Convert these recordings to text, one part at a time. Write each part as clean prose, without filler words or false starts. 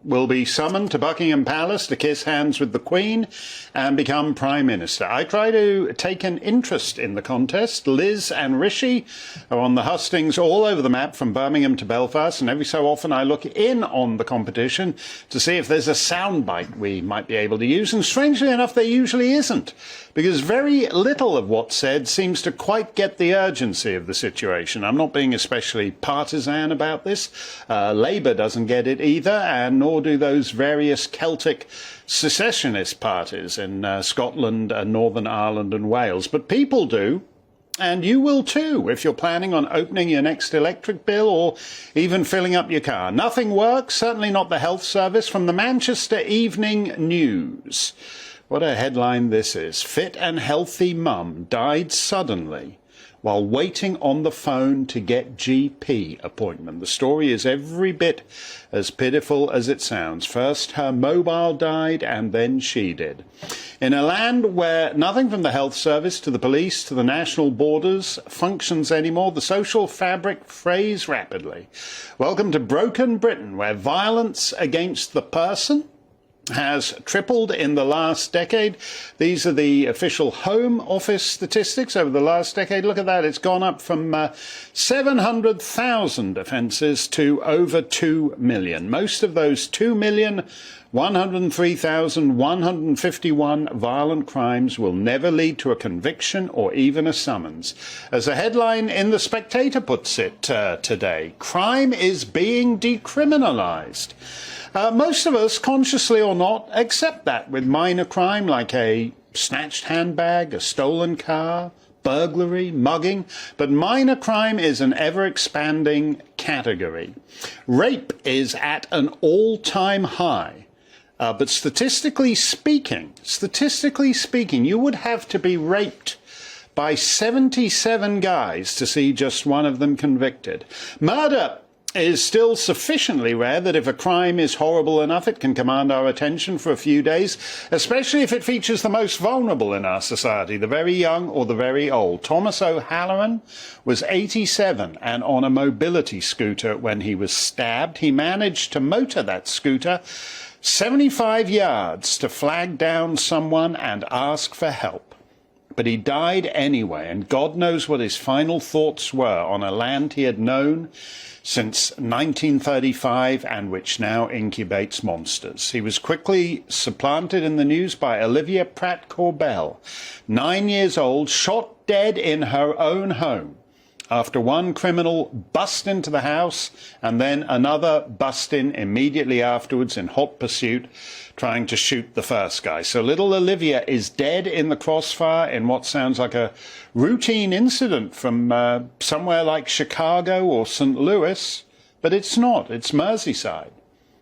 will be summoned to Buckingham Palace to kiss hands with the Queen and become Prime Minister. I try to take an interest in the contest. Liz and Rishi are on the hustings all over the map from Birmingham to Belfast, and every so often I look in on the competition to see if there's a soundbite we might be able to use, and strangely enough there usually isn't, because very little of what's said seems to quite get the urgency of the situation. I'm not being especially partisan about this. Labour doesn't get it either, and nor do those various Celtic secessionist parties in Scotland, Northern Ireland and Wales. But people do, and you will too if you're planning on opening your next electric bill or even filling up your car. Nothing works, certainly not the health service. From the Manchester Evening News. What a headline this is. Fit and healthy mum died suddenly while waiting on the phone to get GP appointment. The story is every bit as pitiful as it sounds. First her mobile died and then she did. In a land where nothing from the health service to the police to the national borders functions anymore, the social fabric frays rapidly. Welcome to broken Britain, where violence against the person has tripled in the last decade. These are the official Home Office statistics over the last decade. Look at that. It's gone up from 700,000 offences to over 2 million. Most of those 2,103,151 violent crimes will never lead to a conviction or even a summons. As a headline in The Spectator puts it today, crime is being decriminalised. Most of us, consciously or not, accept that with minor crime like a snatched handbag, a stolen car, burglary, mugging. But minor crime is an ever-expanding category. Rape is at an all-time high. But statistically speaking, you would have to be raped by 77 guys to see just one of them convicted. Murder is still sufficiently rare that if a crime is horrible enough, it can command our attention for a few days, especially if it features the most vulnerable in our society, the very young or the very old. Thomas O'Halloran was 87 and on a mobility scooter when he was stabbed. He managed to motor that scooter 75 yards to flag down someone and ask for help. But he died anyway, and God knows what his final thoughts were on a land he had known since 1935 and which now incubates monsters. He was quickly supplanted in the news by Olivia Pratt-Corbell, 9 years old, shot dead in her own home after one criminal bust into the house and then another bust in immediately afterwards in hot pursuit, trying to shoot the first guy. So little Olivia is dead in the crossfire in what sounds like a routine incident from somewhere like Chicago or St. Louis, but it's not. It's Merseyside.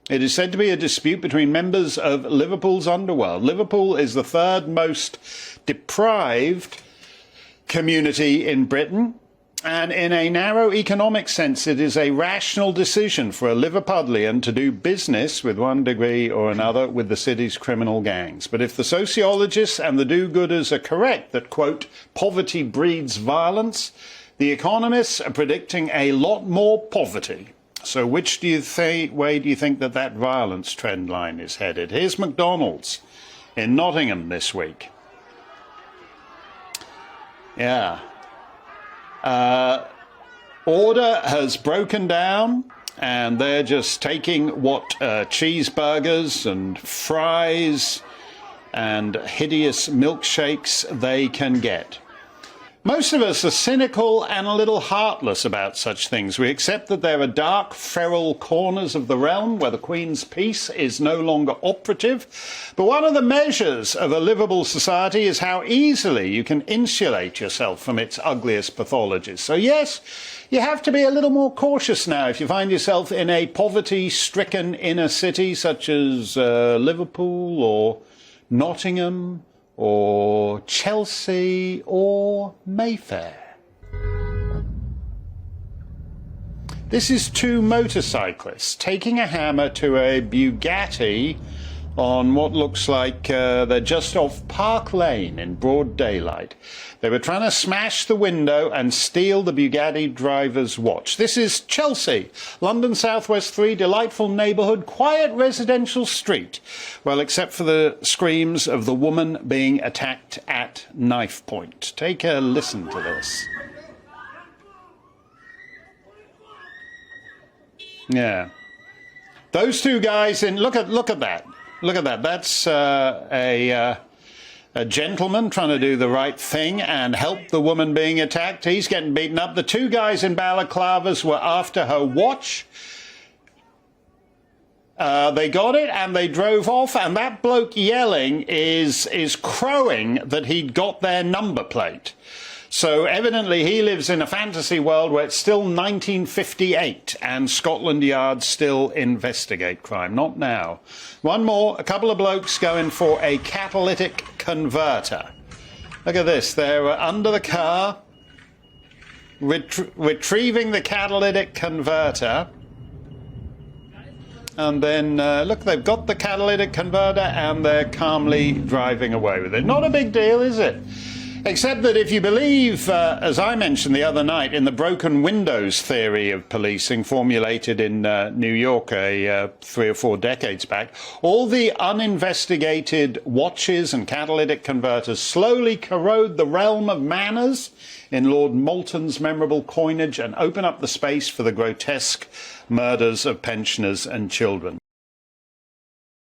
It is said to be a dispute between members of Liverpool's underworld. Liverpool is the third most deprived community in Britain. And in a narrow economic sense, it is a rational decision for a Liverpudlian to do business with one degree or another with the city's criminal gangs. But if the sociologists and the do-gooders are correct that, quote, poverty breeds violence, the economists are predicting a lot more poverty. So which way do you think that violence trend line is headed? Here's McDonald's in Nottingham this week. Yeah. Order has broken down, and they're just taking what cheeseburgers and fries and hideous milkshakes they can get. Most of us are cynical and a little heartless about such things. We accept that there are dark, feral corners of the realm where the Queen's peace is no longer operative. But one of the measures of a livable society is how easily you can insulate yourself from its ugliest pathologies. So yes, you have to be a little more cautious now if you find yourself in a poverty-stricken inner city such as Liverpool or Nottingham or Chelsea or Mayfair. This is two motorcyclists taking a hammer to a Bugatti on what looks like they're just off Park Lane in broad daylight. They were trying to smash the window and steal the Bugatti driver's watch. This is Chelsea, London Southwest 3, delightful neighbourhood, quiet residential street. Well, except for the screams of the woman being attacked at knife point. Take a listen to this. Yeah. Those two guys in, look at that. Look at that. That's a gentleman trying to do the right thing and help the woman being attacked. He's getting beaten up. The two guys in balaclavas were after her watch. They got it and they drove off, and that bloke yelling is crowing that he'd got their number plate. So evidently he lives in a fantasy world where it's still 1958 and Scotland Yard still investigate crime. Not now. One more, a couple of blokes going for a catalytic converter. Look at this, they're under the car, retrieving the catalytic converter. And then, look, they've got the catalytic converter and they're calmly driving away with it. Not a big deal, is it? Except that if you believe, as I mentioned the other night, in the broken windows theory of policing formulated in New York 3 or 4 decades back, all the uninvestigated watches and catalytic converters slowly corrode the realm of manners in Lord Moulton's memorable coinage and open up the space for the grotesque murders of pensioners and children.